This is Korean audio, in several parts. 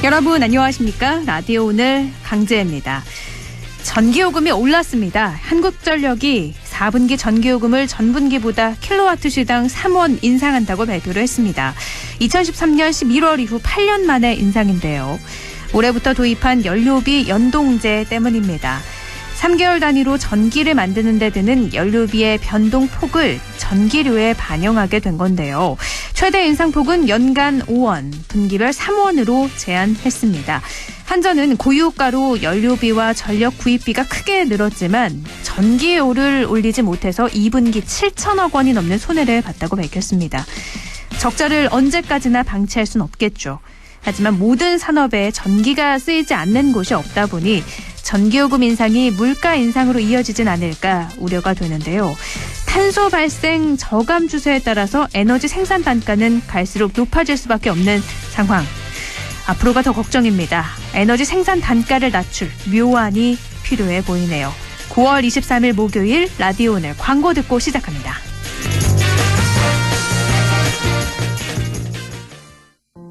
여러분 안녕하십니까? 라디오 오늘 강재입니다. 전기요금이 올랐습니다. 한국전력이 4분기 전기요금을 전분기보다 킬로와트시당 3원 인상한다고 발표를 했습니다. 2013년 11월 이후 8년 만에 인상인데요. 올해부터 도입한 연료비 연동제 때문입니다. 3개월 단위로 전기를 만드는 데 드는 연료비의 변동폭을 전기료에 반영하게 된 건데요. 최대 인상폭은 연간 5원, 분기별 3원으로 제한했습니다. 한전은 고유가로 연료비와 전력 구입비가 크게 늘었지만 전기료를 올리지 못해서 2분기 7천억 원이 넘는 손해를 봤다고 밝혔습니다. 적자를 언제까지나 방치할 순 없겠죠. 하지만 모든 산업에 전기가 쓰이지 않는 곳이 없다 보니 전기요금 인상이 물가 인상으로 이어지진 않을까 우려가 되는데요. 탄소 발생 저감 추세에 따라서 에너지 생산 단가는 갈수록 높아질 수밖에 없는 상황. 앞으로가 더 걱정입니다. 에너지 생산 단가를 낮출 묘안이 필요해 보이네요. 9월 23일 목요일 라디오 오늘 광고 듣고 시작합니다.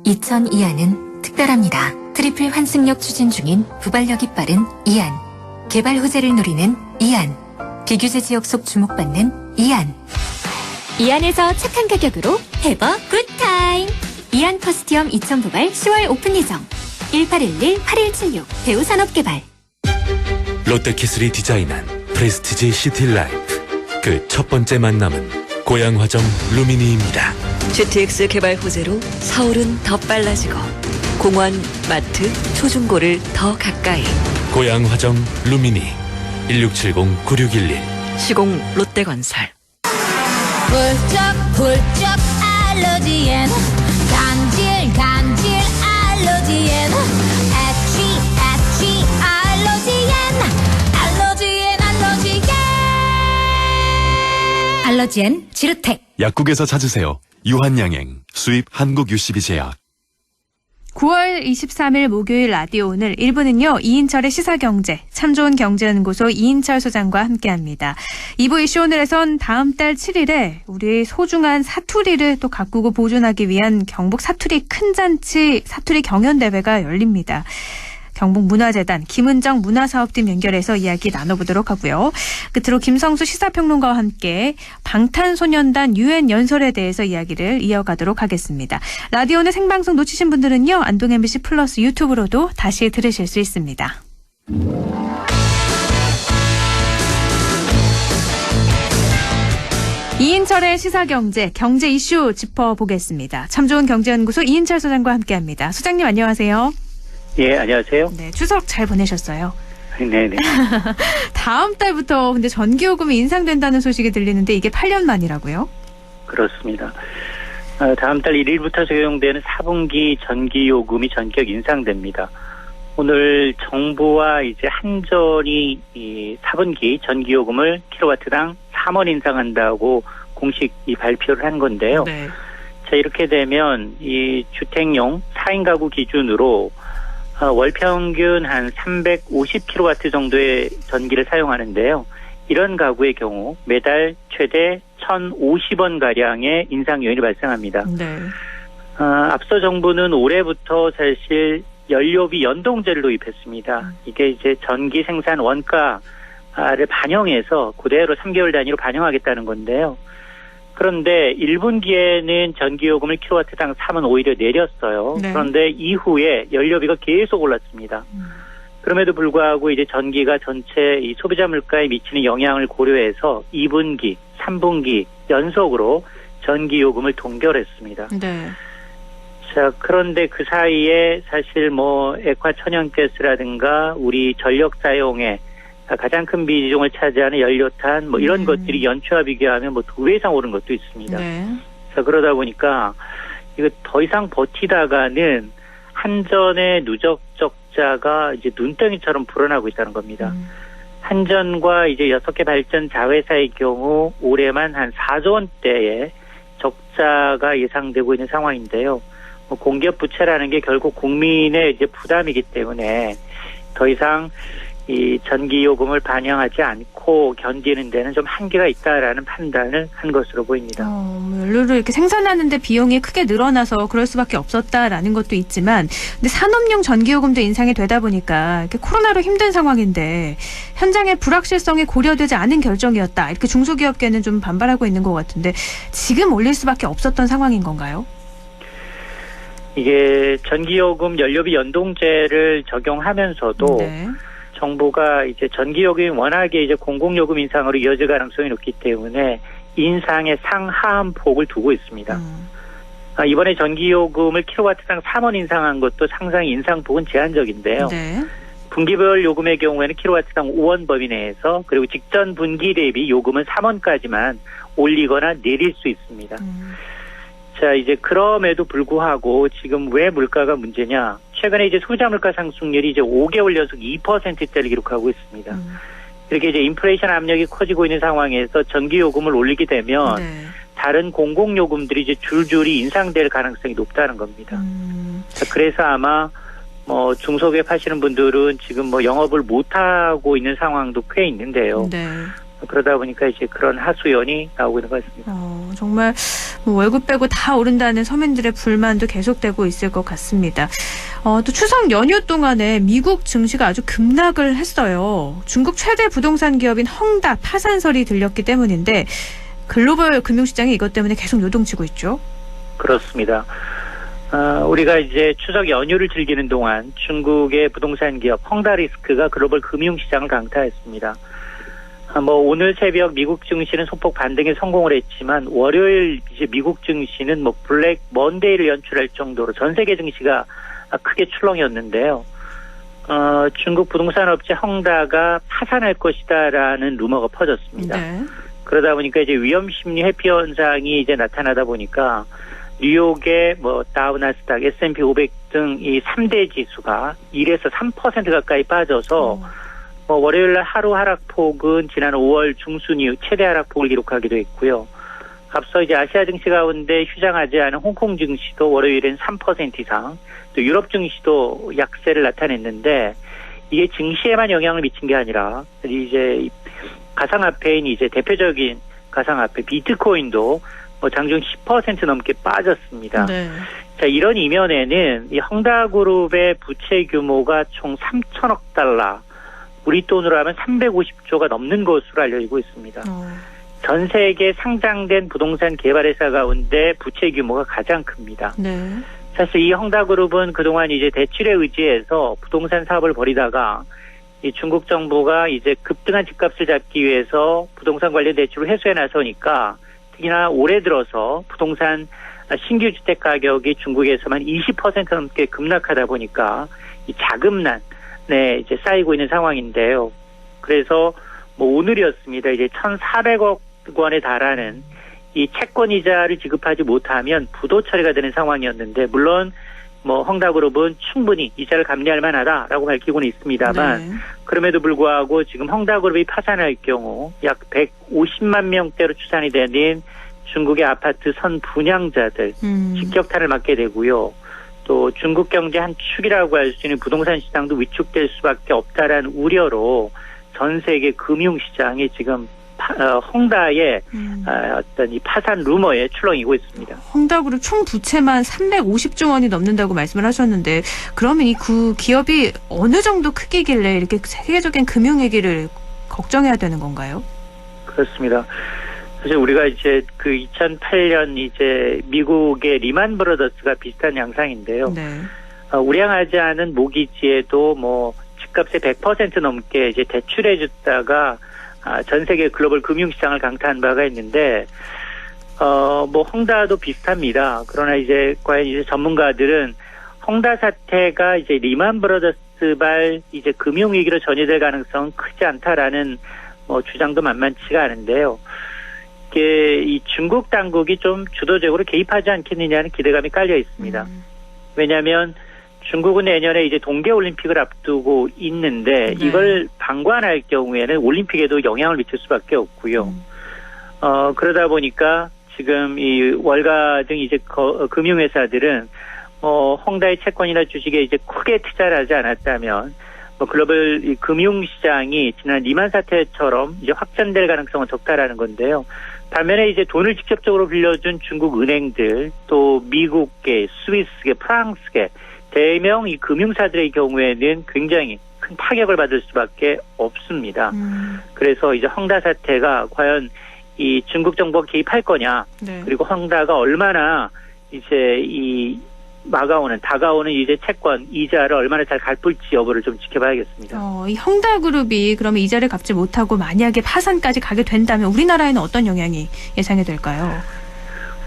이천이안은 특별합니다. 트리플 환승역 추진 중인 후발력이 빠른 이안. 개발 호재를 노리는 이안. 비규제 지역 속 주목받는 이안. 이안에서 착한 가격으로 해버 굿타임. 이안 커스티엄 2000 부발 10월 오픈 예정. 1811-8176 대우산업개발. 롯데키슬이 디자인한 프레스티지 시티라이프. 그 첫 번째 만남은 고양화정 루미니입니다. GTX 개발 호재로 서울은 더 빨라지고 공원, 마트, 초중고를 더 가까이. 고양화정 루미니 1670-9611 시공 롯데건설. 훌쩍훌쩍 알러지엔 간질 알러지엔 애취 알러지엔 지르텍. 약국에서 찾으세요. 유한양행 수입 한국유씨비제약. 9월 23일 목요일 라디오 오늘 1부는요. 이인철의 시사경제, 참 좋은 경제연구소 이인철 소장과 함께합니다. 2부 이슈 오늘에선 다음 달 7일에 우리 소중한 사투리를 또 가꾸고 보존하기 위한 경북 사투리 큰잔치 사투리 경연대회가 열립니다. 경북문화재단 김은정 문화사업팀 연결해서 이야기 나눠보도록 하고요. 끝으로 김성수 시사평론가와 함께 방탄소년단 유엔 연설에 대해서 이야기를 이어가도록 하겠습니다. 라디오는 생방송 놓치신 분들은요. 안동 MBC 플러스 유튜브로도 다시 들으실 수 있습니다. 이인철의 시사경제, 경제 이슈 짚어보겠습니다. 참 좋은 경제연구소 이인철 소장과 함께합니다. 소장님 안녕하세요. 예, 안녕하세요. 네, 추석 잘 보내셨어요? 네네. 다음 달부터 근데 전기요금이 인상된다는 소식이 들리는데 이게 8년 만이라고요? 그렇습니다. 다음 달 1일부터 적용되는 4분기 전기요금이 전격 인상됩니다. 오늘 정부와 이제 한전이 이 4분기 전기요금을 킬로와트당 3원 인상한다고 공식 발표를 한 건데요. 네. 자, 이렇게 되면 이 주택용 4인 가구 기준으로 월 평균 한 350kW 정도의 전기를 사용하는데요. 이런 가구의 경우 매달 최대 1,050원가량의 인상 요인이 발생합니다. 네. 앞서 정부는 올해부터 사실 연료비 연동제를 도입했습니다. 이게 이제 전기 생산 원가를 반영해서 그대로 3개월 단위로 반영하겠다는 건데요. 그런데 1분기에는 전기요금을 킬로와트당 3원 오히려 내렸어요. 네. 그런데 이후에 연료비가 계속 올랐습니다. 그럼에도 불구하고 이제 전기가 전체 이 소비자 물가에 미치는 영향을 고려해서 2분기, 3분기 연속으로 전기요금을 동결했습니다. 네. 자, 그런데 그 사이에 사실 액화천연가스라든가 우리 전력 사용에 가장 큰 비중을 차지하는 연료탄 이런 것들이 연초와 비교하면 2배 이상 오른 것도 있습니다. 네. 자, 그러다 보니까 이거 더 이상 버티다가는 한전의 누적 적자가 이제 눈덩이처럼 불어나고 있다는 겁니다. 한전과 이제 6개 발전 자회사의 경우 올해만 한 4조 원대의 적자가 예상되고 있는 상황인데요. 공기업 부채라는 게 결국 국민의 이제 부담이기 때문에 더 이상 이 전기요금을 반영하지 않고 견디는 데는 좀 한계가 있다라는 판단을 한 것으로 보입니다. 연료를 이렇게 생산하는데 비용이 크게 늘어나서 그럴 수밖에 없었다라는 것도 있지만, 근데 산업용 전기요금도 인상이 되다 보니까 이렇게 코로나로 힘든 상황인데 현장의 불확실성이 고려되지 않은 결정이었다. 이렇게 중소기업계는 좀 반발하고 있는 것 같은데 지금 올릴 수밖에 없었던 상황인 건가요? 이게 전기요금 연료비 연동제를 적용하면서도 네. 정부가 이제 전기요금이 워낙에 이제 공공요금 인상으로 이어질 가능성이 높기 때문에 인상의 상하한 폭을 두고 있습니다. 이번에 전기요금을 킬로와트당 3원 인상한 것도 상당히 인상폭은 제한적인데요. 네. 분기별 요금의 경우에는 킬로와트당 5원 범위 내에서, 그리고 직전 분기 대비 요금은 3원까지만 올리거나 내릴 수 있습니다. 자, 이제 그럼에도 불구하고 지금 왜 물가가 문제냐? 최근에 이제 소비자 물가 상승률이 이제 5개월 연속 2%대를 기록하고 있습니다. 이렇게 이제 인플레이션 압력이 커지고 있는 상황에서 전기요금을 올리게 되면 네. 다른 공공요금들이 이제 줄줄이 인상될 가능성이 높다는 겁니다. 자, 그래서 아마 뭐 중소기업 하시는 분들은 지금 뭐 영업을 못 하고 있는 상황도 꽤 있는데요. 네. 그러다 보니까 이제 그런 하소연이 나오고 있는 것 같습니다. 정말 뭐 월급 빼고 다 오른다는 서민들의 불만도 계속되고 있을 것 같습니다. 또 추석 연휴 동안에 미국 증시가 아주 급락을 했어요. 중국 최대 부동산 기업인 헝다 파산설이 들렸기 때문인데 글로벌 금융시장이 이것 때문에 계속 요동치고 있죠. 그렇습니다. 우리가 이제 추석 연휴를 즐기는 동안 중국의 부동산 기업 헝다리스크가 글로벌 금융시장을 강타했습니다. 뭐 오늘 새벽 미국 증시는 소폭 반등에 성공을 했지만 월요일 이제 미국 증시는 뭐 블랙 먼데이를 연출할 정도로 전 세계 증시가 크게 출렁이었는데요. 중국 부동산 업체 헝다가 파산할 것이다라는 루머가 퍼졌습니다. 네. 그러다 보니까 이제 위험 심리 회피 현상이 이제 나타나다 보니까 뉴욕의 뭐 다우, 나스닥, S&P 500 등 이 3대 지수가 1에서 3% 가까이 빠져서 월요일날 하루 하락폭은 지난 5월 중순 이후 최대 하락폭을 기록하기도 했고요. 앞서 이제 아시아 증시 가운데 휴장하지 않은 홍콩 증시도 월요일엔 3% 이상, 또 유럽 증시도 약세를 나타냈는데 이게 증시에만 영향을 미친 게 아니라 이제 가상화폐인 이제 대표적인 가상화폐 비트코인도 장중 10% 넘게 빠졌습니다. 네. 자, 이런 이면에는 이 헝다그룹의 부채 규모가 총 3천억 달러, 우리 돈으로 하면 350조가 넘는 것으로 알려지고 있습니다. 전 세계 상장된 부동산 개발회사 가운데 부채 규모가 가장 큽니다. 네. 사실 이 헝다그룹은 그동안 이제 대출에 의지해서 부동산 사업을 벌이다가 이 중국 정부가 이제 급등한 집값을 잡기 위해서 부동산 관련 대출을 회수해 나서니까 특히나 올해 들어서 부동산 신규 주택 가격이 중국에서만 20% 넘게 급락하다 보니까 이 자금난 이제 쌓이고 있는 상황인데요. 그래서 뭐 오늘이었습니다. 이제 1,400억 원에 달하는 이 채권 이자를 지급하지 못하면 부도 처리가 되는 상황이었는데, 물론 뭐 헝다그룹은 충분히 이자를 감내할 만하다라고 밝히고는 있습니다만, 네. 그럼에도 불구하고 지금 헝다그룹이 파산할 경우 약 150만 명대로 추산이 되는 중국의 아파트 선 분양자들 직격탄을 맞게 되고요. 또 중국 경제 한 축이라고 할 수 있는 부동산 시장도 위축될 수밖에 없다라는 우려로 전 세계 금융시장이 지금 헝다의 어떤 이 파산 루머에 출렁이고 있습니다. 헝다그룹 총 부채만 350조 원이 넘는다고 말씀을 하셨는데, 그러면 이 기업이 어느 정도 크기길래 이렇게 세계적인 금융위기를 걱정해야 되는 건가요? 그렇습니다. 사실 우리가 이제 그 2008년 이제 미국의 리만 브라더스가 비슷한 양상인데요. 네. 우량하지 않은 모기지에도 뭐 집값의 100% 넘게 이제 대출해 줬다가 전 세계 글로벌 금융시장을 강타한 바가 있는데, 뭐 헝다도 비슷합니다. 그러나 이제 과연 이제 전문가들은 헝다 사태가 이제 리만 브라더스발 이제 금융위기로 전이될 가능성은 크지 않다라는 뭐 주장도 만만치가 않은데요. 이게 이 중국 당국이 좀 주도적으로 개입하지 않겠느냐는 기대감이 깔려 있습니다. 왜냐하면 중국은 내년에 이제 동계올림픽을 앞두고 있는데, 네. 이걸 방관할 경우에는 올림픽에도 영향을 미칠 수밖에 없고요. 그러다 보니까 지금 이 월가 등 이제 금융회사들은 헝다의 채권이나 주식에 이제 크게 투자를 하지 않았다면 글로벌 이 금융시장이 지난 리만 사태처럼 이제 확전될 가능성은 적다라는 건데요. 반면에 이제 돈을 직접적으로 빌려준 중국 은행들, 또 미국계, 스위스계, 프랑스계 대형 이 금융사들의 경우에는 굉장히 큰 타격을 받을 수밖에 없습니다. 그래서 이제 헝다 사태가 과연 이 중국 정부가 개입할 거냐, 네. 그리고 헝다가 얼마나 이제 다가오는 이제 채권 이자를 얼마나 잘 갚을지 여부를 좀 지켜봐야겠습니다. 이 헝다그룹이 그러면 이자를 갚지 못하고 만약에 파산까지 가게 된다면 우리나라에는 어떤 영향이 예상이 될까요?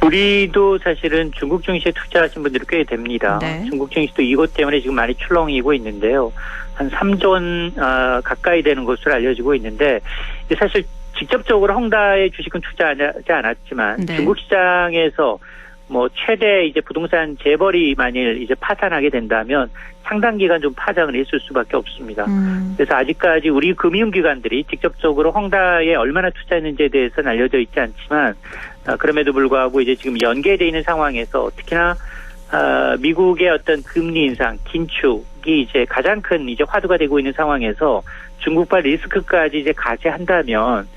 우리도 사실은 중국 증시에 투자하신 분들이 꽤 됩니다. 네. 중국 증시도 이것 때문에 지금 많이 출렁이고 있는데요. 한 3조 원 가까이 되는 것으로 알려지고 있는데 사실 직접적으로 헝다의 주식은 투자하지 않았지만 네. 중국 시장에서 최대 이제 부동산 재벌이 만일 이제 파산하게 된다면 상당 기간 좀 파장을 있을 수밖에 없습니다. 그래서 아직까지 우리 금융기관들이 직접적으로 헝다에 얼마나 투자했는지에 대해서는 알려져 있지 않지만 그럼에도 불구하고 이제 지금 연계되어 있는 상황에서 특히나 미국의 어떤 금리 인상, 긴축이 이제 가장 큰 이제 화두가 되고 있는 상황에서 중국발 리스크까지 이제 가세한다면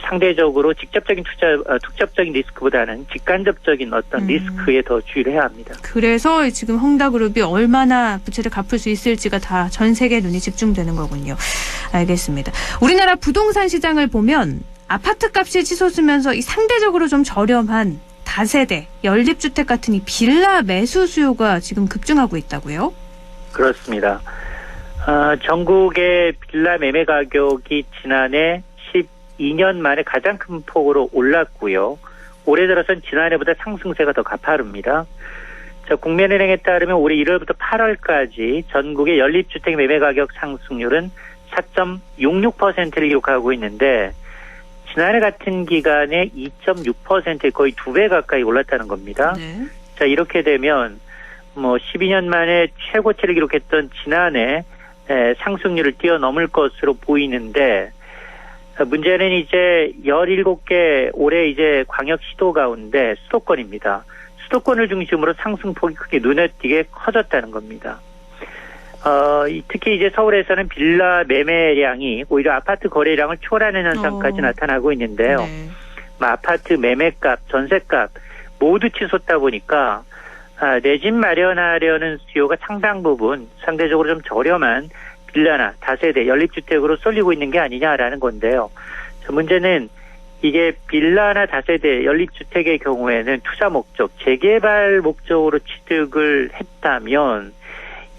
상대적으로 tuk접적인 리스크보다는 직간접적인 어떤 리스크에 더 주의를 해야 합니다. 그래서 지금 헝다그룹이 얼마나 부채를 갚을 수 있을지가 다 전 세계 눈이 집중되는 거군요. 알겠습니다. 우리나라 부동산 시장을 보면 아파트 값이 치솟으면서 이 상대적으로 좀 저렴한 다세대, 연립주택 같은 이 빌라 매수 수요가 지금 급증하고 있다고요? 그렇습니다. 전국의 빌라 매매 가격이 지난해 12년 만에 가장 큰 폭으로 올랐고요. 올해 들어선 지난해보다 상승세가 더 가파릅니다. 국민은행에 따르면 올해 1월부터 8월까지 전국의 연립주택 매매 가격 상승률은 4.66%를 기록하고 있는데 지난해 같은 기간에 2.6%, 거의 2배 가까이 올랐다는 겁니다. 네. 이렇게 되면 12년 만에 최고치를 기록했던 지난해 상승률을 뛰어넘을 것으로 보이는데 문제는 이제 17개 올해 이제 광역 시도 가운데 수도권입니다. 수도권을 중심으로 상승폭이 크게 눈에 띄게 커졌다는 겁니다. 특히 이제 서울에서는 빌라 매매량이 오히려 아파트 거래량을 초월하는 현상까지 나타나고 있는데요. 네. 아파트 매매값, 전세값 모두 치솟다 보니까 내 집 마련하려는 수요가 상당 부분 상대적으로 좀 저렴한 빌라나 다세대, 연립주택으로 쏠리고 있는 게 아니냐라는 건데요. 문제는 이게 빌라나 다세대, 연립주택의 경우에는 투자 목적, 재개발 목적으로 취득을 했다면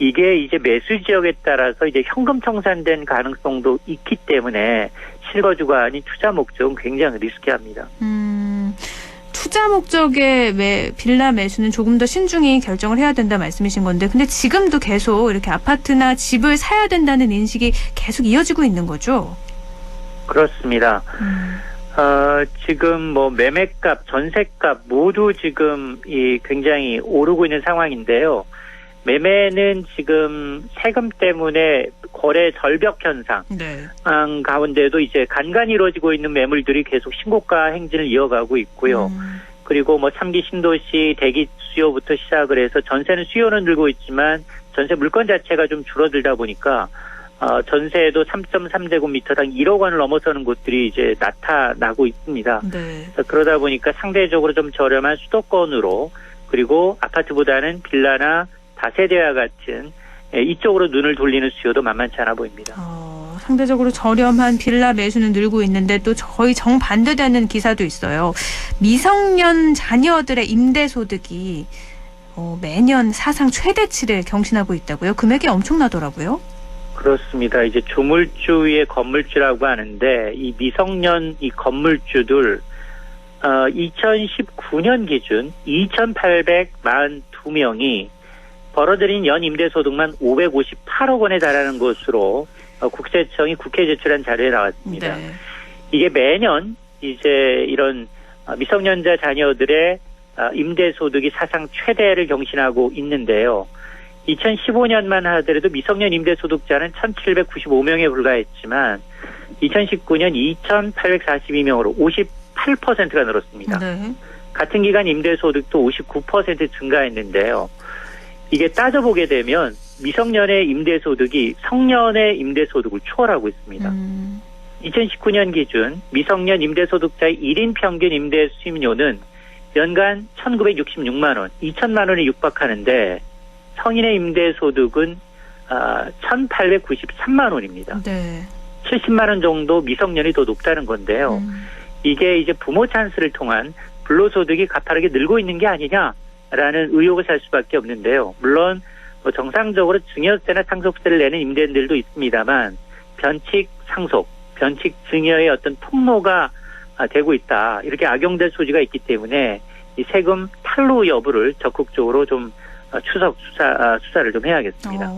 이게 이제 매수 지역에 따라서 이제 현금 청산된 가능성도 있기 때문에 실거주가 아닌 투자 목적은 굉장히 리스키합니다. 투자 목적의 빌라 매수는 조금 더 신중히 결정을 해야 된다 말씀이신 건데 근데 지금도 계속 이렇게 아파트나 집을 사야 된다는 인식이 계속 이어지고 있는 거죠? 그렇습니다. 지금 매매값, 전세값 모두 지금 굉장히 오르고 있는 상황인데요. 매매는 지금 세금 때문에 거래 절벽 현상 네. 가운데도 이제 간간히 이루어지고 있는 매물들이 계속 신고가 행진을 이어가고 있고요. 그리고 3기 신도시 대기 수요부터 시작을 해서 전세는 수요는 늘고 있지만 전세 물건 자체가 좀 줄어들다 보니까 전세도 3.3제곱미터당 1억 원을 넘어서는 곳들이 이제 나타나고 있습니다. 네. 그러다 보니까 상대적으로 좀 저렴한 수도권으로 그리고 아파트보다는 빌라나 다세대와 같은 이쪽으로 눈을 돌리는 수요도 만만치 않아 보입니다. 상대적으로 저렴한 빌라 매수는 늘고 있는데 또 거의 정반대되는 기사도 있어요. 미성년 자녀들의 임대소득이 매년 사상 최대치를 경신하고 있다고요? 금액이 엄청나더라고요. 그렇습니다. 이제 조물주의 건물주라고 하는데 이 미성년 이 건물주들 2019년 기준 2,842명이 벌어들인 연 임대소득만 558억 원에 달하는 것으로 국세청이 국회에 제출한 자료에 나왔습니다. 네. 이게 매년 이제 이런 미성년자 자녀들의 임대소득이 사상 최대를 경신하고 있는데요. 2015년만 하더라도 미성년 임대소득자는 1,795명에 불과했지만 2019년 2,842명으로 58%가 늘었습니다. 네. 같은 기간 임대소득도 59% 증가했는데요. 이게 따져보게 되면 미성년의 임대소득이 성년의 임대소득을 초월하고 있습니다. 2019년 기준 미성년 임대소득자의 1인 평균 임대 수임료는 연간 1,966만 원, 2천만 원에 육박하는데 성인의 임대소득은 1,893만 원입니다. 네. 70만 원 정도 미성년이 더 높다는 건데요. 이게 이제 부모 찬스를 통한 불로소득이 가파르게 늘고 있는 게 아니냐라는 의혹을 살 수밖에 없는데요. 물론 정상적으로 증여세나 상속세를 내는 임대인들도 있습니다만 변칙 상속, 변칙 증여의 어떤 통로가 되고 있다. 이렇게 악용될 소지가 있기 때문에 이 세금 탈루 여부를 적극적으로 좀 수사를 좀 해야겠습니다.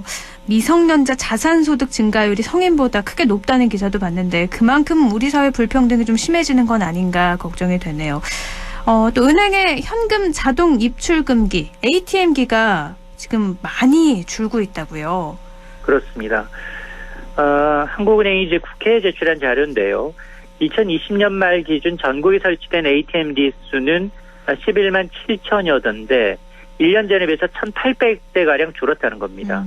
미성년자 자산소득 증가율이 성인보다 크게 높다는 기사도 봤는데 그만큼 우리 사회 불평등이 좀 심해지는 건 아닌가 걱정이 되네요. 또 은행의 현금 자동 입출금기, ATM기가 지금 많이 줄고 있다고요. 그렇습니다. 한국은행이 이제 국회에 제출한 자료인데요. 2020년 말 기준 전국에 설치된 ATM기 수는 11만 7천여 대인데 1년 전에 비해서 1,800대가량 줄었다는 겁니다.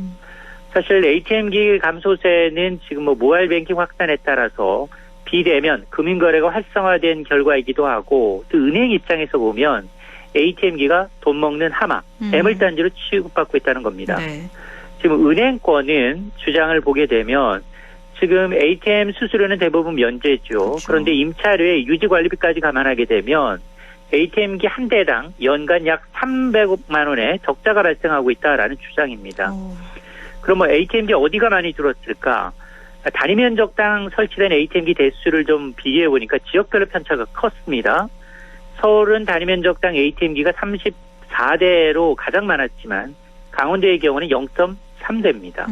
사실 ATM기 감소세는 지금 모바일 뱅킹 확산에 따라서 비대면 금융거래가 활성화된 결과이기도 하고 또 은행 입장에서 보면 ATM기가 돈 먹는 하마, 애물단지로 취급받고 있다는 겁니다. 네. 지금 은행권은 주장을 보게 되면 지금 ATM 수수료는 대부분 면제죠. 그렇죠. 그런데 임차료의 유지관리비까지 감안하게 되면 ATM기 한 대당 연간 약 300만 원의 적자가 발생하고 있다라는 주장입니다. 그럼 ATM기 어디가 많이 줄었을까? 단위 면적당 설치된 ATM기 대수를 좀 비교해 보니까 지역별로 편차가 컸습니다. 서울은 단위 면적당 ATM기가 34대로 가장 많았지만 강원도의 경우는 0.3대입니다.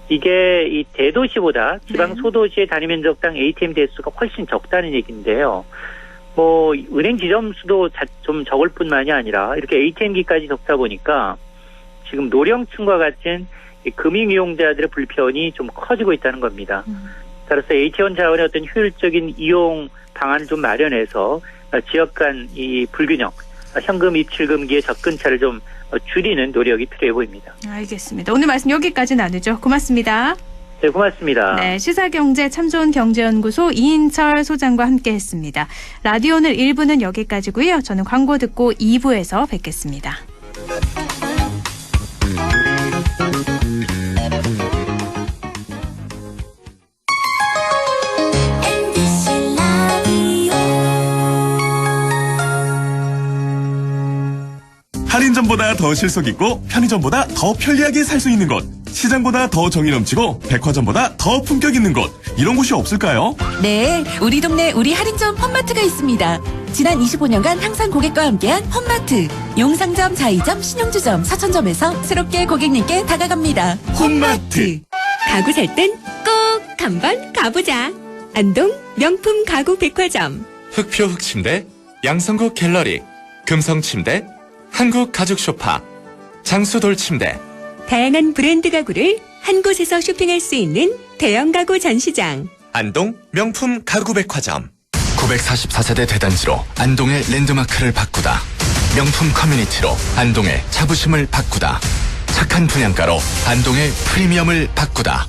이게 이 대도시보다 지방 소도시의 단위 면적당 ATM 대수가 훨씬 적다는 얘기인데요. 은행 지점 수도 좀 적을 뿐만이 아니라 이렇게 ATM기까지 적다 보니까 지금 노령층과 같은 금융 이용자들의 불편이 좀 커지고 있다는 겁니다. 따라서 ATM 자원의 어떤 효율적인 이용 방안을 좀 마련해서 지역 간 이 불균형, 현금 입출금기의 접근차를 좀 줄이는 노력이 필요해 보입니다. 알겠습니다. 오늘 말씀 여기까지 나누죠. 고맙습니다. 네, 고맙습니다. 네, 시사경제 참 좋은 경제연구소 이인철 소장과 함께했습니다. 라디오 오늘 1부는 여기까지고요. 저는 광고 듣고 2부에서 뵙겠습니다. 할인점보다 더 실속 있고 편의점보다 더 편리하게 살 수 있는 곳, 시장보다 더 정이 넘치고 백화점보다 더 품격 있는 곳, 이런 곳이 없을까요? 네, 우리 동네 우리 할인점 펀마트가 있습니다. 지난 25년간 항상 고객과 함께한 펀마트. 용상점, 자이점, 신용주점, 사천점에서 새롭게 고객님께 다가갑니다. 펀마트. 가구 살 땐 꼭 한번 가보자. 안동 명품 가구 백화점. 흑표 흑침대, 양성국 갤러리, 금성침대, 한국 가죽 소파, 장수돌 침대. 다양한 브랜드 가구를 한 곳에서 쇼핑할 수 있는 대형 가구 전시장. 안동 명품 가구 백화점. 944세대 대단지로 안동의 랜드마크를 바꾸다. 명품 커뮤니티로 안동의 자부심을 바꾸다. 착한 분양가로 안동의 프리미엄을 바꾸다.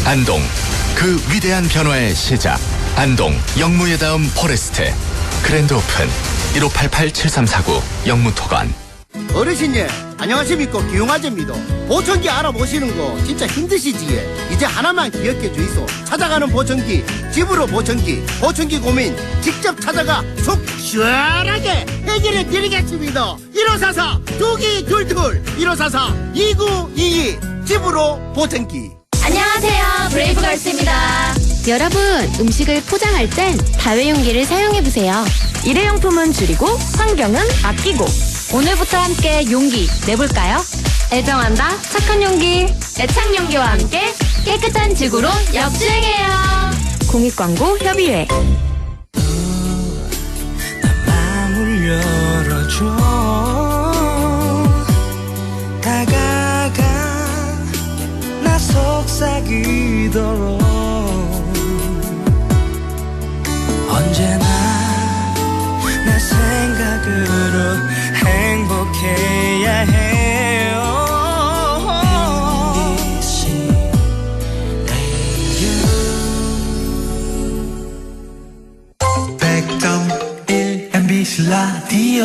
안동, 그 위대한 변화의 시작. 안동 영무의 다음 포레스트. 그랜드 오픈 1588-7349 영무토건. 어르신님 안녕하십니까, 기용아재입니다. 보청기 알아보시는 거 진짜 힘드시지? 이제 하나만 기억해 주이소. 찾아가는 보청기, 집으로 보청기, 보청기 고민 직접 찾아가 속 시원하게 해결해 드리겠습니다. 1544-2222 1544-2922 집으로 보청기. 안녕하세요, 브레이브걸스입니다. 여러분, 음식을 포장할 땐 다회용기를 사용해보세요. 일회용품은 줄이고 환경은 아끼고. 오늘부터 함께 용기 내볼까요? 애정한다 착한 용기. 애착용기와 함께 깨끗한 지구로 역주행해요. 공익광고 협의회. 마음을 열어줘. 다가가 나 속삭이도록. 언제나 내 생각으로 행복해야 해요. 라디오.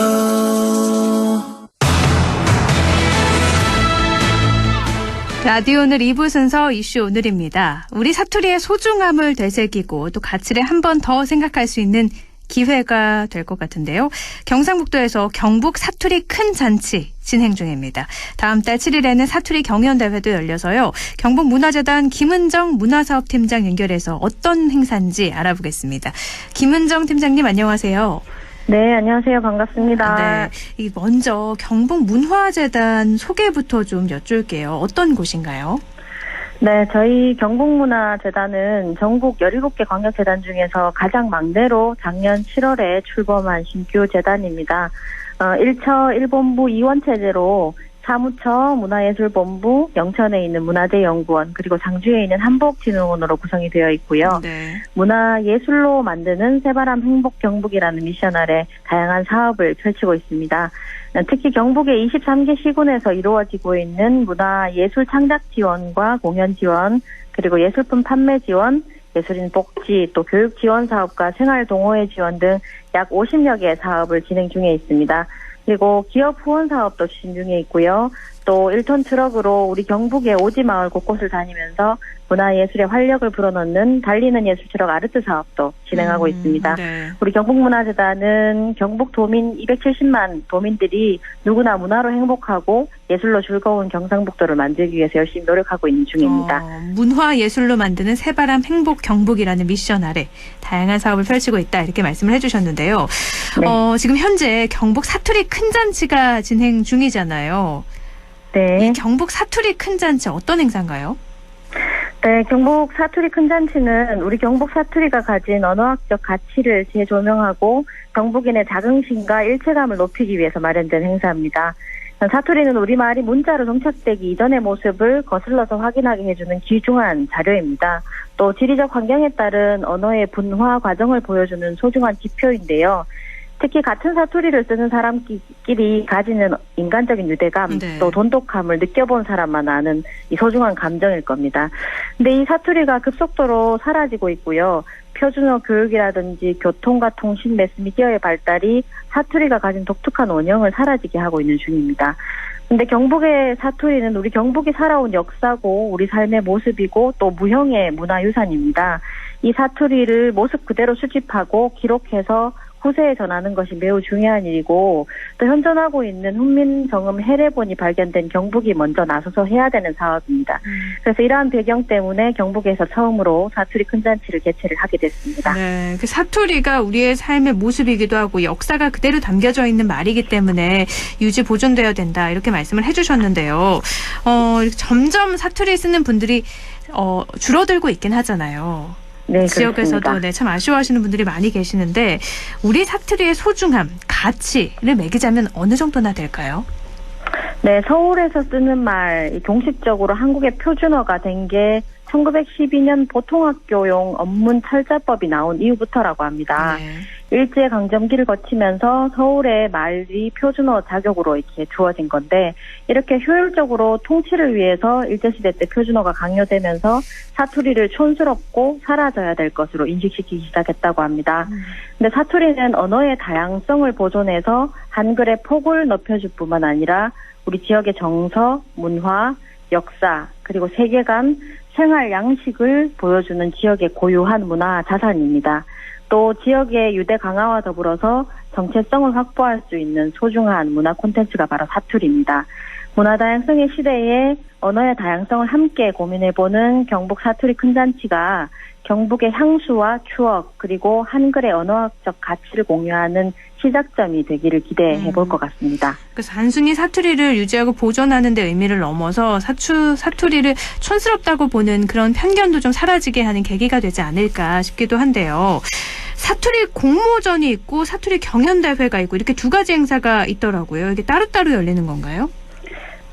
라디오 오늘 2부 순서 이슈 오늘입니다. 우리 사투리의 소중함을 되새기고 또 가치를 한 번 더 생각할 수 있는 기회가 될 것 같은데요. 경상북도에서 경북 사투리 큰 잔치 진행 중입니다. 다음 달 7일에는 사투리 경연대회도 열려서요. 경북문화재단 김은정 문화사업팀장 연결해서 어떤 행사인지 알아보겠습니다. 김은정 팀장님 안녕하세요. 네, 안녕하세요. 반갑습니다. 네, 먼저 경북문화재단 소개부터 좀 여쭐게요. 어떤 곳인가요? 네, 저희 경북문화재단은 전국 17개 광역재단 중에서 가장 막내로 작년 7월에 출범한 신규 재단입니다. 1처 1본부 2원체제로 사무처, 문화예술본부, 영천에 있는 문화재연구원, 그리고 장주에 있는 한복진흥원으로 구성이 되어 있고요. 네. 문화예술로 만드는 새바람 행복경북이라는 미션 아래 다양한 사업을 펼치고 있습니다. 특히 경북의 23개 시군에서 이루어지고 있는 문화예술 창작 지원과 공연 지원, 그리고 예술품 판매 지원, 예술인 복지, 또 교육 지원 사업과 생활 동호회 지원 등 약 50여 개의 사업을 진행 중에 있습니다. 그리고 기업 후원 사업도 추진 중에 있고요. 또 1톤 트럭으로 우리 경북의 오지마을 곳곳을 다니면서 문화예술에 활력을 불어넣는 달리는 예술 트럭 아르트 사업도 진행하고 있습니다. 네. 우리 경북문화재단은 경북 도민 270만 도민들이 누구나 문화로 행복하고 예술로 즐거운 경상북도를 만들기 위해서 열심히 노력하고 있는 중입니다. 문화예술로 만드는 새바람 행복 경북이라는 미션 아래 다양한 사업을 펼치고 있다 이렇게 말씀을 해주셨는데요. 네. 지금 현재 경북 사투리 큰 잔치가 진행 중이잖아요. 네. 이 경북 사투리 큰 잔치 어떤 행사인가요? 네, 경북 사투리 큰 잔치는 우리 경북 사투리가 가진 언어학적 가치를 재조명하고 경북인의 자긍심과 일체감을 높이기 위해서 마련된 행사입니다. 사투리는 우리말이 문자로 정착되기 이전의 모습을 거슬러서 확인하게 해주는 귀중한 자료입니다. 또 지리적 환경에 따른 언어의 분화 과정을 보여주는 소중한 지표인데요. 특히 같은 사투리를 쓰는 사람끼리 가지는 인간적인 유대감, 네. 또 돈독함을 느껴본 사람만 아는 이 소중한 감정일 겁니다. 근데 이 사투리가 급속도로 사라지고 있고요. 표준어 교육이라든지 교통과 통신, 매스미디어의 발달이 사투리가 가진 독특한 원형을 사라지게 하고 있는 중입니다. 근데 경북의 사투리는 우리 경북이 살아온 역사고 우리 삶의 모습이고 또 무형의 문화유산입니다. 이 사투리를 모습 그대로 수집하고 기록해서 후세에 전하는 것이 매우 중요한 일이고 또 현존하고 있는 훈민정음 해례본이 발견된 경북이 먼저 나서서 해야 되는 사업입니다. 그래서 이러한 배경 때문에 경북에서 처음으로 사투리 큰 잔치를 개최를 하게 됐습니다. 네, 그 사투리가 우리의 삶의 모습이기도 하고 역사가 그대로 담겨져 있는 말이기 때문에 유지 보존되어야 된다 이렇게 말씀을 해주셨는데요. 점점 사투리 쓰는 분들이 줄어들고 있긴 하잖아요. 네, 지역에서도 그렇습니다. 참 아쉬워하시는 분들이 많이 계시는데 우리 사투리의 소중함, 가치를 매기자면 어느 정도나 될까요? 네, 서울에서 쓰는 말, 공식적으로 한국의 표준어가 된 게 1912년 보통학교용 언문 철자법이 나온 이후부터라고 합니다. 네. 일제강점기를 거치면서 서울의 말이 표준어 자격으로 이렇게 주어진 건데 이렇게 효율적으로 통치를 위해서 일제시대 때 표준어가 강요되면서 사투리를 촌스럽고 사라져야 될 것으로 인식시키기 시작했다고 합니다. 근데 사투리는 언어의 다양성을 보존해서 한글의 폭을 높여줄 뿐만 아니라 우리 지역의 정서, 문화, 역사, 그리고 세계관, 생활 양식을 보여주는 지역의 고유한 문화 자산입니다. 또 지역의 유대 강화와 더불어서 정체성을 확보할 수 있는 소중한 문화 콘텐츠가 바로 사투리입니다. 문화 다양성의 시대에 언어의 다양성을 함께 고민해보는 경북 사투리 큰 잔치가 경북의 향수와 추억 그리고 한글의 언어학적 가치를 공유하는 시작점이 되기를 기대해 볼 것 같습니다. 그래서 단순히 사투리를 유지하고 보존하는 데 의미를 넘어서 사투리를 촌스럽다고 보는 그런 편견도 좀 사라지게 하는 계기가 되지 않을까 싶기도 한데요. 사투리 공모전이 있고 사투리 경연대회가 있고 이렇게 두 가지 행사가 있더라고요. 이게 따로따로 열리는 건가요?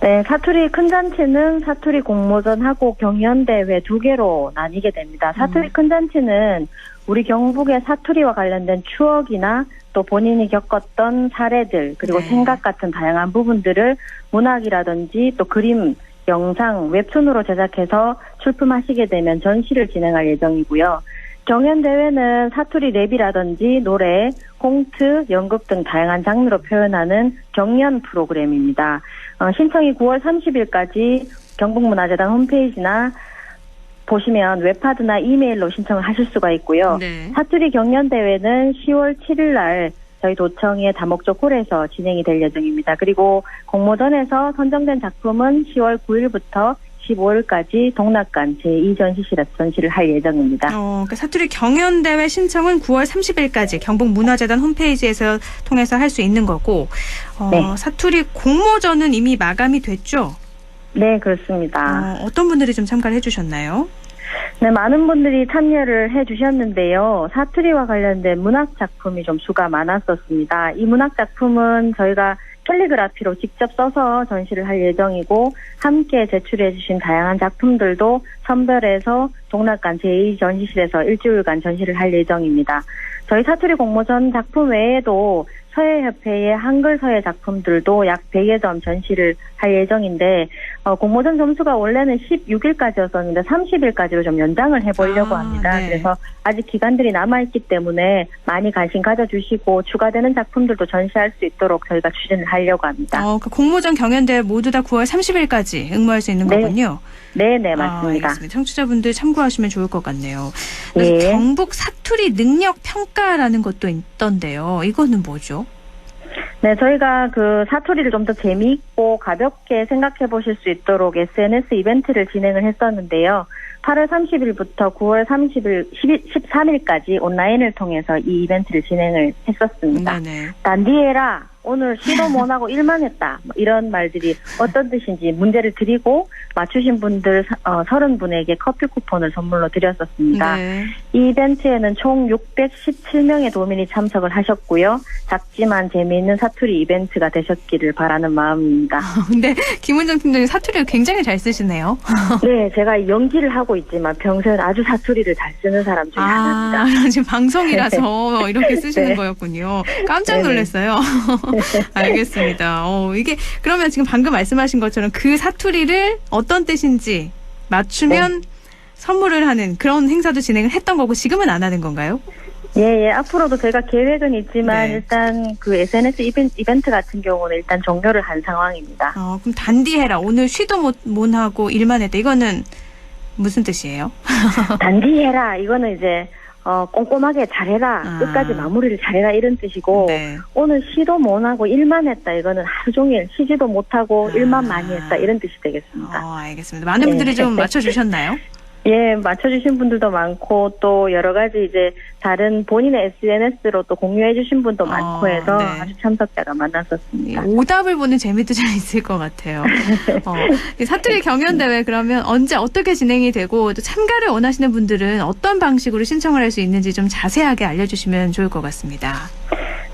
네, 사투리 큰 잔치는 사투리 공모전하고 경연대회 두 개로 나뉘게 됩니다. 사투리 큰 잔치는 우리 경북의 사투리와 관련된 추억이나 또 본인이 겪었던 사례들 그리고 생각 같은 다양한 부분들을 문학이라든지 또 그림, 영상, 웹툰으로 제작해서 출품하시게 되면 전시를 진행할 예정이고요. 경연대회는 사투리 랩이라든지 노래, 꽁트, 연극 등 다양한 장르로 표현하는 경연 프로그램입니다. 신청이 9월 30일까지 경북문화재단 홈페이지나 보시면 웹하드나 이메일로 신청을 하실 수가 있고요. 네. 사투리 경연대회는 10월 7일 날 저희 도청의 다목적 홀에서 진행이 될 예정입니다. 그리고 공모전에서 선정된 작품은 10월 9일부터 15일까지 동락관 제2전시실에서 전시를 할 예정입니다. 그러니까 사투리 경연대회 신청은 9월 30일까지 경북문화재단 홈페이지에서 통해서 할 수 있는 거고 네. 사투리 공모전은 이미 마감이 됐죠? 네, 그렇습니다. 어떤 분들이 좀 참가를 해주셨나요? 네, 많은 분들이 참여를 해주셨는데요. 사투리와 관련된 문학 작품이 좀 수가 많았었습니다. 이 문학 작품은 저희가 캘리그라피로 직접 써서 전시를 할 예정이고 함께 제출해 주신 다양한 작품들도 선별해서 동락관 제2전시실에서 일주일간 전시를 할 예정입니다. 저희 사투리 공모전 작품 외에도 서예협회의 한글 서예 작품들도 약 100여 점 전시를 할 예정인데 공모전 점수가 원래는 16일까지였었는데 30일까지로 좀 연장을 해보려고 합니다. 네. 그래서 아직 기간들이 남아있기 때문에 많이 관심 가져주시고 추가되는 작품들도 전시할 수 있도록 저희가 추진을 하려고 합니다. 그러니까 공모전 경연대회 모두 다 9월 30일까지 응모할 수 있는 거군요. 네, 맞습니다. 알겠습니다. 청취자분들 참고하시면 좋을 것 같네요. 네. 경북 사투리 능력 평가라는 것도 있던데요. 이거는 뭐죠? 네, 저희가 그 사투리를 좀 더 재미있고 가볍게 생각해 보실 수 있도록 SNS 이벤트를 진행을 했었는데요. 8월 30일부터 9월 13일까지 온라인을 통해서 이 이벤트를 진행을 했었습니다. 네네. 단디해라. 오늘 시도 못하고 일만 했다. 이런 말들이 어떤 뜻인지 문제를 드리고 맞추신 분들 30분에게 커피 쿠폰을 선물로 드렸었습니다. 네. 이 이벤트에는 총 617명의 도민이 참석을 하셨고요. 작지만 재미있는 사투리 이벤트가 되셨기를 바라는 마음입니다. 근데 김은정 팀장님 사투리를 굉장히 잘 쓰시네요. 네, 제가 연기를 하고 있지만 평소에 아주 사투리를 잘 쓰는 사람 중에 하나입니다. 지금 방송이라서 이렇게 쓰시는 네. 거였군요. 깜짝 놀랐어요. 알겠습니다. 이게 그러면 지금 방금 말씀하신 것처럼 그 사투리를 어떤 뜻인지 맞추면 선물을 하는 그런 행사도 진행을 했던 거고 지금은 안 하는 건가요? 예. 앞으로도 제가 계획은 있지만 네. 일단 그 SNS 이벤트 같은 경우는 일단 종료를 한 상황입니다. 그럼 단디해라. 오늘 쉬도 못 하고 일만 했다. 이거는 무슨 뜻이에요? 단디해라. 이거는 이제 꼼꼼하게 잘해라. 끝까지 마무리를 잘해라. 이런 뜻이고 네. 오늘 시도 못하고 일만 했다. 이거는 하루 종일 쉬지도 못하고 일만 많이 했다. 이런 뜻이 되겠습니다. 알겠습니다. 많은 분들이 좀 맞춰주셨나요? 예, 맞춰주신 분들도 많고 또 여러 가지 이제 다른 본인의 SNS로 또 공유해주신 분도 많고 해서 네. 아주 참석자가 많았었습니다. 오답을 보는 재미도 좀 있을 것 같아요. 이 사투리 경연대회 그러면 언제 어떻게 진행이 되고 또 참가를 원하시는 분들은 어떤 방식으로 신청을 할 수 있는지 좀 자세하게 알려주시면 좋을 것 같습니다.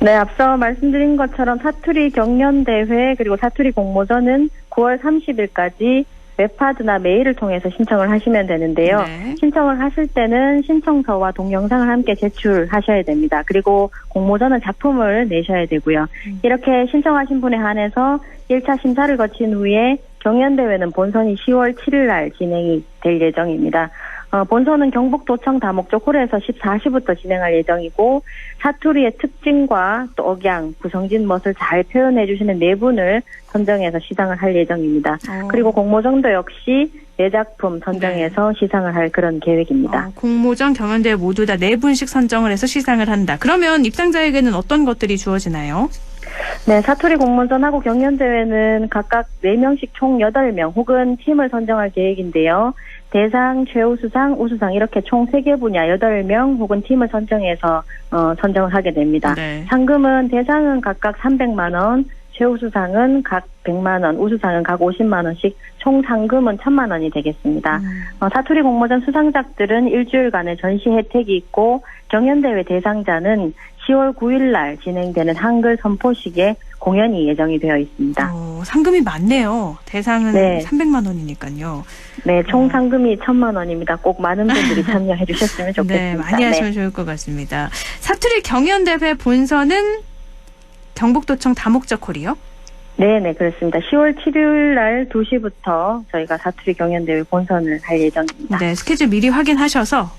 네, 앞서 말씀드린 것처럼 사투리 경연대회 그리고 사투리 공모전은 9월 30일까지 웹하드나 메일을 통해서 신청을 하시면 되는데요. 네. 신청을 하실 때는 신청서와 동영상을 함께 제출하셔야 됩니다. 그리고 공모전은 작품을 내셔야 되고요. 이렇게 신청하신 분에 한해서 1차 심사를 거친 후에 경연대회는 본선이 10월 7일 날 진행이 될 예정입니다. 본선은 경북도청 다목적 홀에서 14시부터 진행할 예정이고 사투리의 특징과 또 억양, 구성진 멋을 잘 표현해 주시는 4분을 선정해서 시상을 할 예정입니다. 그리고 공모전도 역시 4작품 선정해서 시상을 할 그런 계획입니다. 공모전, 경연대회 모두 다 4분씩 선정을 해서 시상을 한다. 그러면 입상자에게는 어떤 것들이 주어지나요? 네, 사투리 공모전하고 경연대회는 각각 4명씩 총 8명 혹은 팀을 선정할 계획인데요. 대상, 최우수상, 우수상 이렇게 총 3개 분야 8명 혹은 팀을 선정해서 선정을 하게 됩니다. 네. 상금은 대상은 각각 300만 원, 최우수상은 각 100만 원, 우수상은 각 50만 원씩 총 상금은 1000만 원이 되겠습니다. 사투리 공모전 수상작들은 일주일간의 전시 혜택이 있고 경연대회 대상자는 10월 9일 날 진행되는 한글 선포식에 공연이 예정이 되어 있습니다. 상금이 많네요. 대상은 네. 300만 원이니까요. 네, 총 상금이 1000만 원입니다. 꼭 많은 분들이 참여해 주셨으면 좋겠습니다. 네, 많이 하시면 좋을 것 같습니다. 사투리 경연대회 본선은 경북도청 다목적 홀이요? 네, 그렇습니다. 10월 7일 날 2시부터 저희가 사투리 경연대회 본선을 할 예정입니다. 네, 스케줄 미리 확인하셔서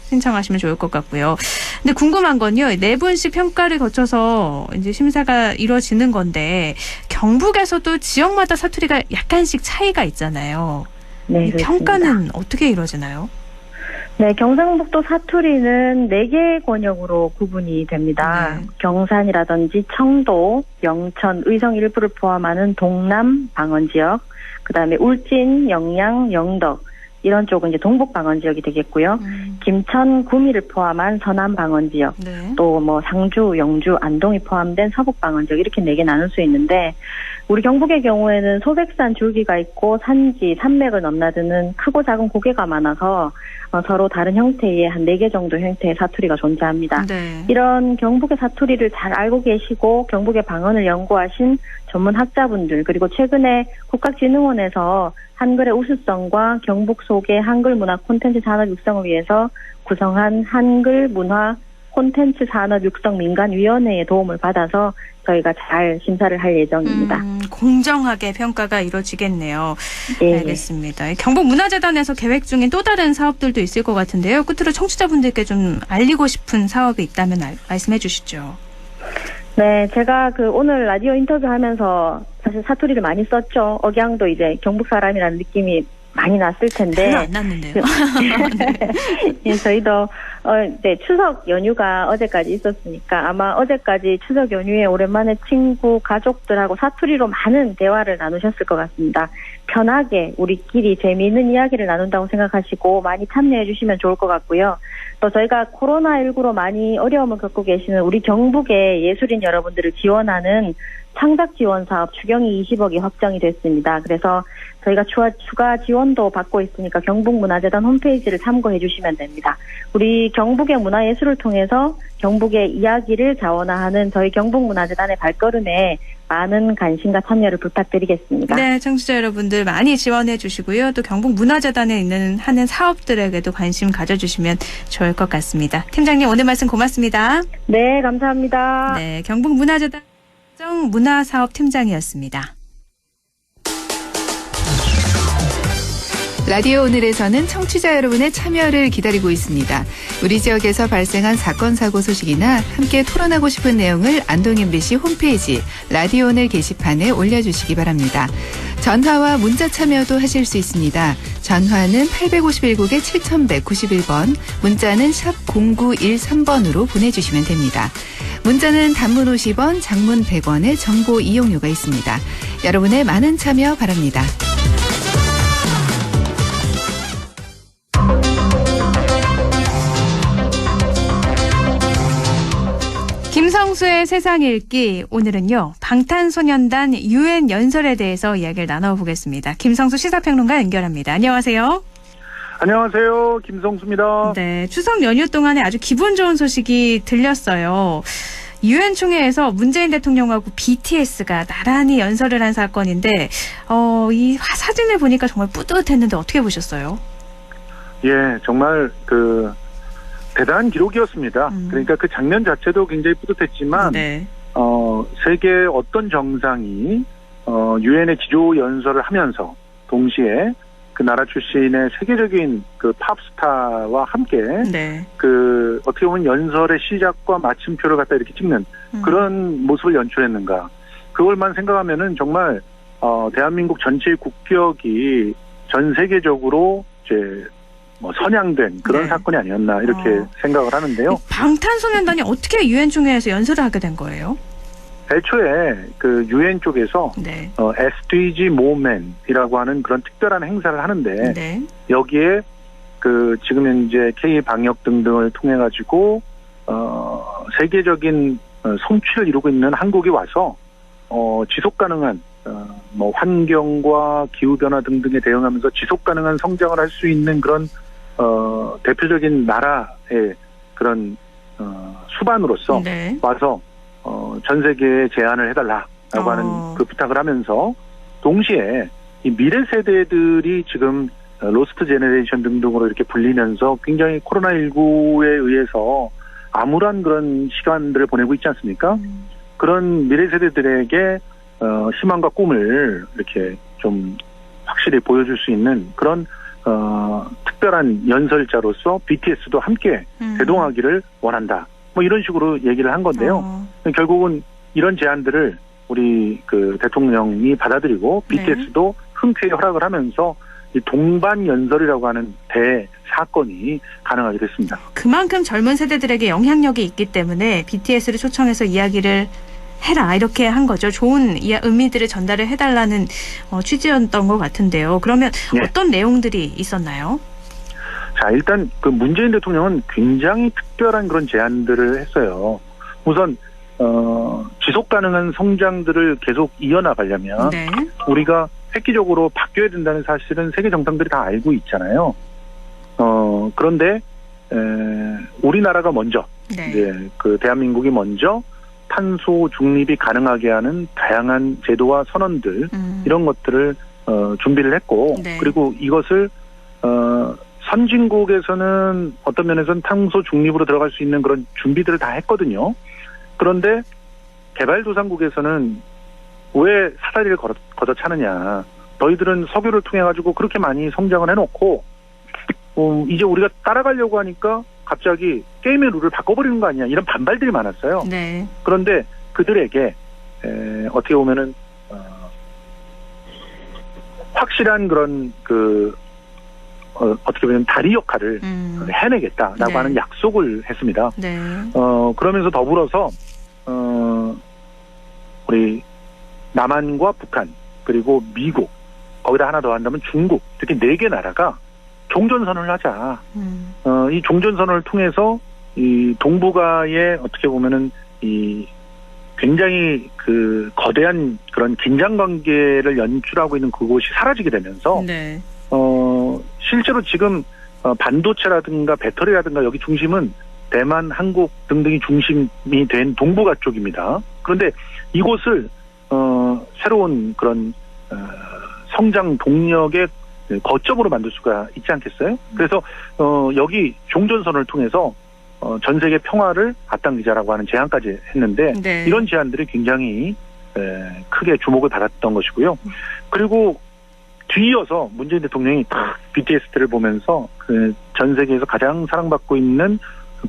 신청하시면 좋을 것 같고요. 근데 궁금한 건요. 4분씩 평가를 거쳐서 이제 심사가 이루어지는 건데 경북에서도 지역마다 사투리가 약간씩 차이가 있잖아요. 네, 이 그렇습니다. 평가는 어떻게 이루어지나요? 네, 경상북도 사투리는 4개 권역으로 구분이 됩니다. 경산이라든지 청도, 영천, 의성 일부를 포함하는 동남 방언 지역, 그다음에 울진, 영양, 영덕 이런 쪽은 이제 동북 방언 지역이 되겠고요. 김천, 구미를 포함한 서남 방언 지역, 또 뭐 상주, 영주, 안동이 포함된 서북 방언 지역 이렇게 4개 나눌 수 있는데 우리 경북의 경우에는 소백산 줄기가 있고 산지, 산맥을 넘나드는 크고 작은 고개가 많아서 서로 다른 형태의 한 4개 정도 형태의 사투리가 존재합니다. 네. 이런 경북의 사투리를 잘 알고 계시고 경북의 방언을 연구하신 전문 학자분들 그리고 최근에 국가진흥원에서 한글의 우수성과 경북 속의 한글 문화 콘텐츠 산업 육성을 위해서 구성한 한글 문화 콘텐츠 산업 육성 민간위원회의 도움을 받아서 저희가 잘 심사를 할 예정입니다. 공정하게 평가가 이루어지겠네요. 예. 알겠습니다. 경북문화재단에서 계획 중인 또 다른 사업들도 있을 것 같은데요. 끝으로 청취자분들께 좀 알리고 싶은 사업이 있다면 말씀해 주시죠. 네, 제가 오늘 라디오 인터뷰하면서 사실 사투리를 많이 썼죠. 억양도 이제 경북 사람이라는 느낌이 많이 났을 텐데. 별로 안 났는데요. 예, 저희도 네, 추석 연휴가 어제까지 있었으니까 아마 어제까지 추석 연휴에 오랜만에 친구, 가족들하고 사투리로 많은 대화를 나누셨을 것 같습니다. 편하게 우리끼리 재미있는 이야기를 나눈다고 생각하시고 많이 참여해 주시면 좋을 것 같고요. 또 저희가 코로나19로 많이 어려움을 겪고 계시는 우리 경북의 예술인 여러분들을 지원하는 창작 지원 사업 추경이 20억이 확정이 됐습니다. 그래서 저희가 추가 지원도 받고 있으니까 경북문화재단 홈페이지를 참고해 주시면 됩니다. 우리 경북의 문화예술을 통해서 경북의 이야기를 자원화하는 저희 경북문화재단의 발걸음에 많은 관심과 참여를 부탁드리겠습니다. 네, 청취자 여러분들 많이 지원해 주시고요. 또 경북문화재단에 하는 사업들에게도 관심 가져주시면 좋을 것 같습니다. 팀장님 오늘 말씀 고맙습니다. 네, 감사합니다. 네, 경북문화재단 문화사업팀장이었습니다. 라디오 오늘에서는 청취자 여러분의 참여를 기다리고 있습니다. 우리 지역에서 발생한 사건 사고 소식이나 함께 토론하고 싶은 내용을 안동 MBC 홈페이지 라디오 오늘 게시판에 올려주시기 바랍니다. 전화와 문자 참여도 하실 수 있습니다. 전화는 851국에 7191번, 문자는 샵 0913번으로 보내주시면 됩니다. 문자는 단문 50원, 장문 100원의 정보 이용료가 있습니다. 여러분의 많은 참여 바랍니다. 김성수의 세상 읽기 오늘은요. 방탄소년단 UN 연설에 대해서 이야기를 나눠보겠습니다. 김성수 시사평론가 연결합니다. 안녕하세요. 안녕하세요. 김성수입니다. 네, 추석 연휴 동안에 아주 기분 좋은 소식이 들렸어요. UN 총회에서 문재인 대통령하고 BTS가 나란히 연설을 한 사건인데 이 사진을 보니까 정말 뿌듯했는데 어떻게 보셨어요? 예, 정말 대단한 기록이었습니다. 그러니까 그 장면 자체도 굉장히 뿌듯했지만 네. 세계 어떤 정상이 유엔의 기조 연설을 하면서 동시에 그 나라 출신의 세계적인 그 팝스타와 함께 네. 어떻게 보면 연설의 시작과 마침표를 갖다 이렇게 찍는 그런 모습을 연출했는가. 그걸만 생각하면은 정말 대한민국 전체의 국격이 전 세계적으로 이제 선양된 그런 네. 사건이 아니었나 이렇게 생각을 하는데요. 방탄소년단이 어떻게 UN 총회에서 연설을 하게 된 거예요? 애초에 그 UN 쪽에서 네. SDG 모멘이라고 하는 그런 특별한 행사를 하는데 네. 여기에 지금 현재 K 방역 등등을 통해 가지고 세계적인 성취를 이루고 있는 한국이 와서 지속 가능한 환경과 기후 변화 등등에 대응하면서 지속 가능한 성장을 할 수 있는 그런 대표적인 나라의 그런 수반으로서 네. 와서 전 세계에 제안을 해달라라고 하는 그 부탁을 하면서 동시에 이 미래 세대들이 지금 로스트 제너레이션 등등으로 이렇게 불리면서 굉장히 코로나19에 의해서 암울한 그런 시간들을 보내고 있지 않습니까? 그런 미래 세대들에게 희망과 꿈을 이렇게 좀 확실히 보여줄 수 있는 그런 특별한 연설자로서 BTS도 함께 대동하기를 원한다. 뭐 이런 식으로 얘기를 한 건데요. 결국은 이런 제안들을 우리 그 대통령이 받아들이고 BTS도 흔쾌히 허락을 하면서 이 동반 연설이라고 하는 대사건이 가능하게 됐습니다. 그만큼 젊은 세대들에게 영향력이 있기 때문에 BTS를 초청해서 이야기를 해라 이렇게 한 거죠. 좋은 의미들을 전달을 해달라는 취지였던 것 같은데요. 그러면 어떤 내용들이 있었나요? 자, 일단 그 문재인 대통령은 굉장히 특별한 그런 제안들을 했어요. 우선 지속 가능한 성장들을 계속 이어나가려면 우리가 획기적으로 바뀌어야 된다는 사실은 세계 정상들이 다 알고 있잖아요. 그런데 우리나라가 먼저 이제 그 대한민국이 먼저 탄소 중립이 가능하게 하는 다양한 제도와 선언들 이런 것들을 준비를 했고 그리고 이것을 선진국에서는 어떤 면에서는 탄소 중립으로 들어갈 수 있는 그런 준비들을 다 했거든요. 그런데 개발도상국에서는 왜 사다리를 걷어차느냐. 너희들은 석유를 통해 가지고 그렇게 많이 성장을 해놓고 이제 우리가 따라가려고 하니까 갑자기 게임의 룰을 바꿔버리는 거 아니냐. 이런 반발들이 많았어요. 그런데 그들에게 어떻게 보면은 확실한 그런 어떻게 보면 다리 역할을 해내겠다라고 하는 약속을 했습니다. 그러면서 더불어서 우리 남한과 북한 그리고 미국 거기다 하나 더 한다면 중국 이렇게 4개 나라가 종전선언을 하자. 이 종전선언을 통해서 이 동북아의 어떻게 보면은 이 굉장히 그 거대한 그런 긴장 관계를 연출하고 있는 그곳이 사라지게 되면서 실제로 지금 반도체라든가 배터리라든가 여기 중심은 대만, 한국 등등이 중심이 된 동북아 쪽입니다. 그런데 이곳을 새로운 그런 성장 동력의 거점으로 만들 수가 있지 않겠어요? 그래서 여기 종전선언을 통해서 전 세계 평화를 앞당기자라고 하는 제안까지 했는데 이런 제안들이 굉장히 크게 주목을 받았던 것이고요. 그리고 뒤이어서 문재인 대통령이 BTS를 보면서 그 전 세계에서 가장 사랑받고 있는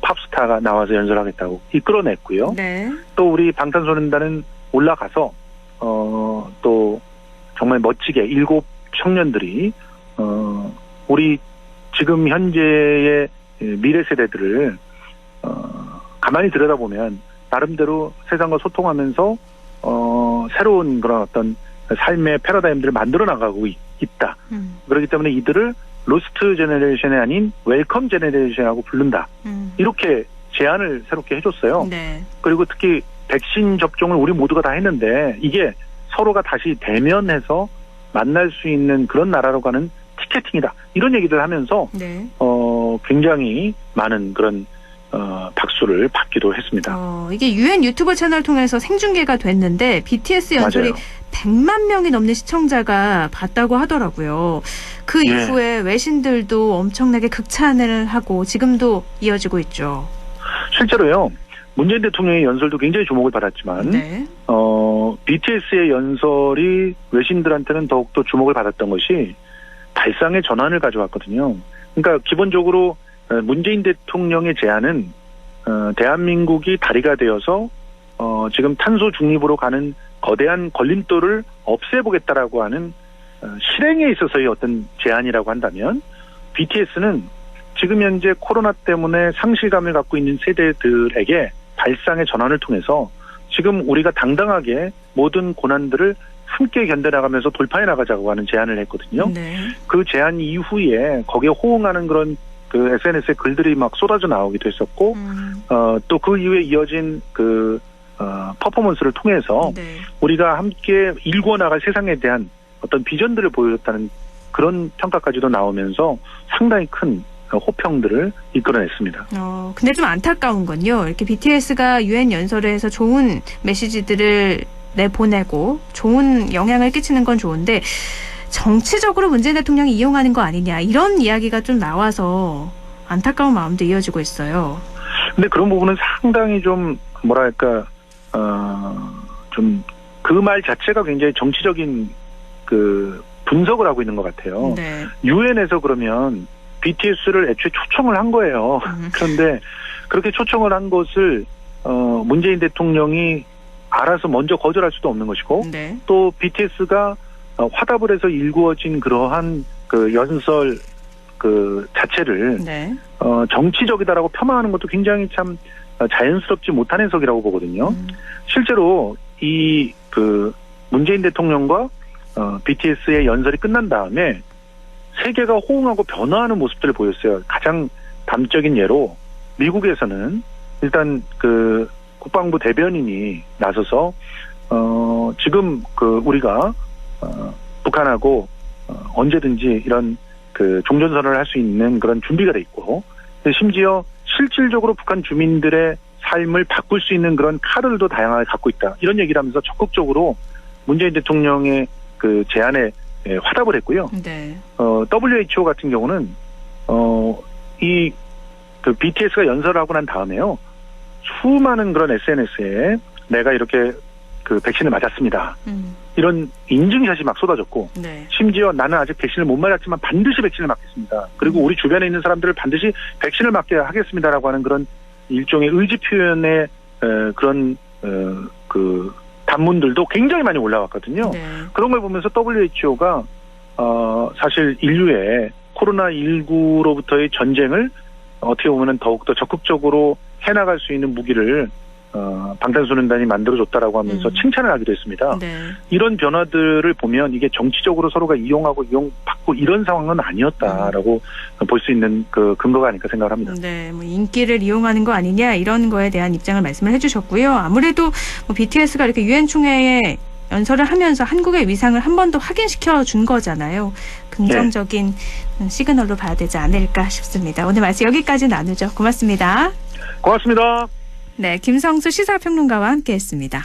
팝스타가 나와서 연설하겠다고 이끌어냈고요. 또 우리 방탄소년단은 올라가서 또 정말 멋지게 7 청년들이 우리 지금 현재의 미래 세대들을 가만히 들여다보면 나름대로 세상과 소통하면서 새로운 그런 어떤 삶의 패러다임들을 만들어 나가고 있다. 그렇기 때문에 이들을 로스트 제너레이션이 아닌 웰컴 제너레이션이라고 부른다. 이렇게 제안을 새롭게 해줬어요. 그리고 특히 백신 접종을 우리 모두가 다 했는데 이게 서로가 다시 대면해서 만날 수 있는 그런 나라로 가는 티켓팅이다. 이런 얘기를 하면서 굉장히 많은 그런 박수를 받기도 했습니다. 이게 UN 유튜브 채널 통해서 생중계가 됐는데 BTS 연설이 100만 명이 넘는 시청자가 봤다고 하더라고요. 그 이후에 외신들도 엄청나게 극찬을 하고 지금도 이어지고 있죠. 실제로요. 문재인 대통령의 연설도 굉장히 주목을 받았지만 BTS의 연설이 외신들한테는 더욱더 주목을 받았던 것이 발상의 전환을 가져왔거든요. 그러니까 기본적으로 문재인 대통령의 제안은 대한민국이 다리가 되어서 지금 탄소 중립으로 가는 거대한 걸림돌을 없애보겠다라고 하는 실행에 있어서의 어떤 제안이라고 한다면 BTS는 지금 현재 코로나 때문에 상실감을 갖고 있는 세대들에게 발상의 전환을 통해서 지금 우리가 당당하게 모든 고난들을 함께 견뎌나가면서 돌파해 나가자고 하는 제안을 했거든요. 그 제안 이후에 거기에 호응하는 그런 그 SNS에 글들이 막 쏟아져 나오기도 했었고, 또 그 이후에 이어진 그 퍼포먼스를 통해서 우리가 함께 일구어 나갈 세상에 대한 어떤 비전들을 보여줬다는 그런 평가까지도 나오면서 상당히 큰 호평들을 이끌어냈습니다. 근데 좀 안타까운 건요. 이렇게 BTS가 UN 연설을 해서 좋은 메시지들을 내보내고 좋은 영향을 끼치는 건 좋은데 정치적으로 문재인 대통령이 이용하는 거 아니냐 이런 이야기가 좀 나와서 안타까운 마음도 이어지고 있어요. 근데 그런 부분은 상당히 좀 뭐랄까 좀 그 말 자체가 굉장히 정치적인 그 분석을 하고 있는 것 같아요. 네. 유엔에서 그러면 BTS를 애초에 초청을 한 거예요. 그런데 그렇게 초청을 한 것을 문재인 대통령이 알아서 먼저 거절할 수도 없는 것이고 네. 또 BTS가 화답을 해서 일구어진 그러한 그 연설 그 자체를 네. 정치적이다라고 폄하하는 것도 굉장히 참 자연스럽지 못한 해석이라고 보거든요. 실제로 이 그 문재인 대통령과 BTS의 연설이 끝난 다음에 세계가 호응하고 변화하는 모습들을 보였어요. 가장 담적인 예로 미국에서는 일단 그 국방부 대변인이 나서서 지금 그 우리가 북한하고 언제든지 이런 그 종전선언을 할 수 있는 그런 준비가 돼 있고 심지어 실질적으로 북한 주민들의 삶을 바꿀 수 있는 그런 카드들도 다양하게 갖고 있다. 이런 얘기를 하면서 적극적으로 문재인 대통령의 그 제안에 화답을 했고요. 네. WHO 같은 경우는 이 그 BTS가 연설을 하고 난 다음에요. 수많은 그런 SNS에 내가 이렇게 그 백신을 맞았습니다. 이런 인증샷이 막 쏟아졌고 네. 심지어 나는 아직 백신을 못 맞았지만 반드시 백신을 맞겠습니다. 그리고 우리 주변에 있는 사람들을 반드시 백신을 맞게 하겠습니다라고 하는 그런 일종의 의지 표현의 그런 그 단문들도 굉장히 많이 올라왔거든요. 네. 그런 걸 보면서 WHO가 사실 인류의 코로나19로부터의 전쟁을 어떻게 보면은 더욱더 적극적으로 해나갈 수 있는 무기를 방탄소년단이 만들어줬다라고 하면서 칭찬을 하기도 했습니다. 네. 이런 변화들을 보면 이게 정치적으로 서로가 이용하고 이용받고 이런 상황은 아니었다라고 볼 수 있는 그 근거가 아닐까 생각을 합니다. 네, 뭐 인기를 이용하는 거 아니냐 이런 거에 대한 입장을 말씀을 해주셨고요. 아무래도 뭐 BTS가 이렇게 유엔 총회에 연설을 하면서 한국의 위상을 한 번 더 확인시켜 준 거잖아요. 긍정적인 시그널로 봐야 되지 않을까 싶습니다. 오늘 말씀 여기까지 나누죠. 고맙습니다. 고맙습니다. 네, 김성수 시사평론가와 함께했습니다.